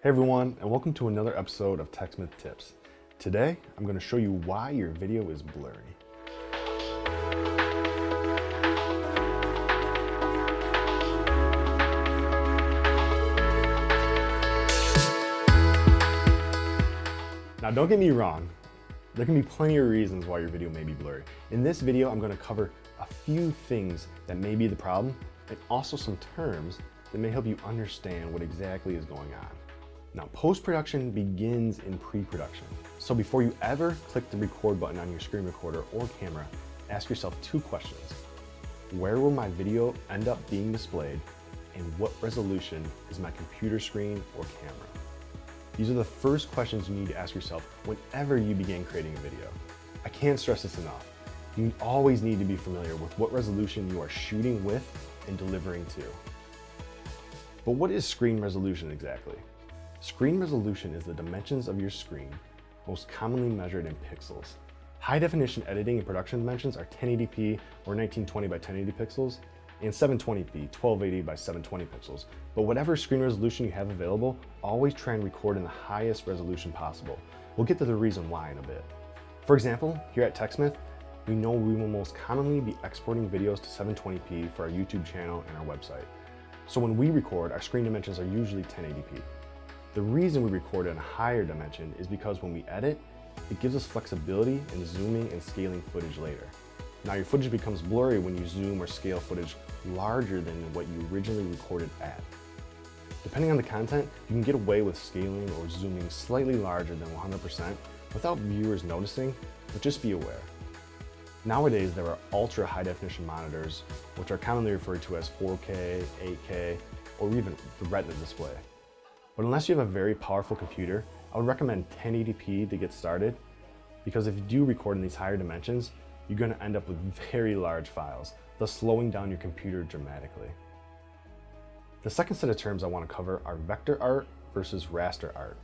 Hey everyone, and welcome to another episode of TechSmith Tips. Today, I'm going to show you why your video is blurry. Now don't get me wrong, there can be plenty of reasons why your video may be blurry. In this video, I'm going to cover a few things that may be the problem, and also some terms that may help you understand what exactly is going on. Now, post-production begins in pre-production. So before you ever click the record button on your screen recorder or camera, ask yourself two questions. Where will my video end up being displayed? And what resolution is my computer screen or camera? These are the first questions you need to ask yourself whenever you begin creating a video. I can't stress this enough. You always need to be familiar with what resolution you are shooting with and delivering to. But what is screen resolution exactly? Screen resolution is the dimensions of your screen, most commonly measured in pixels. High definition editing and production dimensions are 1080p or 1920 by 1080 pixels and 720p, 1280 by 720 pixels. But whatever screen resolution you have available, always try and record in the highest resolution possible. We'll get to the reason why in a bit. For example, here at TechSmith, we know we will most commonly be exporting videos to 720p for our YouTube channel and our website. So when we record, our screen dimensions are usually 1080p. The reason we record at a higher dimension is because when we edit, it gives us flexibility in zooming and scaling footage later. Now your footage becomes blurry when you zoom or scale footage larger than what you originally recorded at. Depending on the content, you can get away with scaling or zooming slightly larger than 100% without viewers noticing, but just be aware. Nowadays, there are ultra high definition monitors, which are commonly referred to as 4K, 8K, or even the Retina display. But unless you have a very powerful computer, I would recommend 1080p to get started, because if you do record in these higher dimensions, you're going to end up with very large files, thus slowing down your computer dramatically. The second set of terms I want to cover are vector art versus raster art.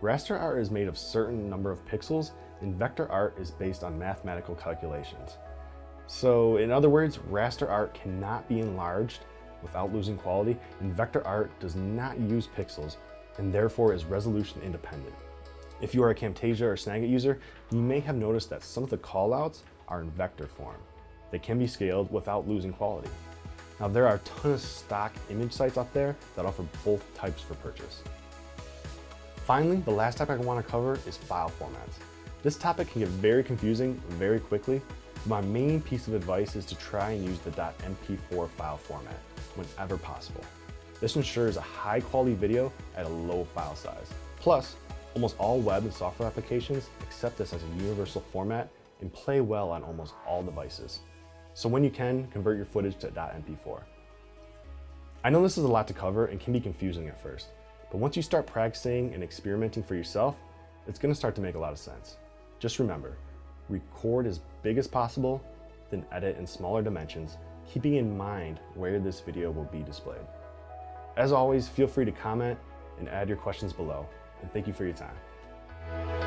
Raster art is made of a certain number of pixels, and vector art is based on mathematical calculations. So in other words, raster art cannot be enlarged without losing quality, and vector art does not use pixels and therefore is resolution independent. If you are a Camtasia or Snagit user, you may have noticed that some of the callouts are in vector form. They can be scaled without losing quality. Now there are a ton of stock image sites out there that offer both types for purchase. Finally, the last topic I want to cover is file formats. This topic can get very confusing very quickly. My main piece of advice is to try and use the .mp4 file format whenever possible. This ensures a high quality video at a low file size. Plus, almost all web and software applications accept this as a universal format and play well on almost all devices. So when you can, convert your footage to .mp4. I know this is a lot to cover and can be confusing at first, but once you start practicing and experimenting for yourself, it's going to start to make a lot of sense. Just remember, record as big as possible, then edit in smaller dimensions, keeping in mind where this video will be displayed. As always, feel free to comment and add your questions below, and thank you for your time.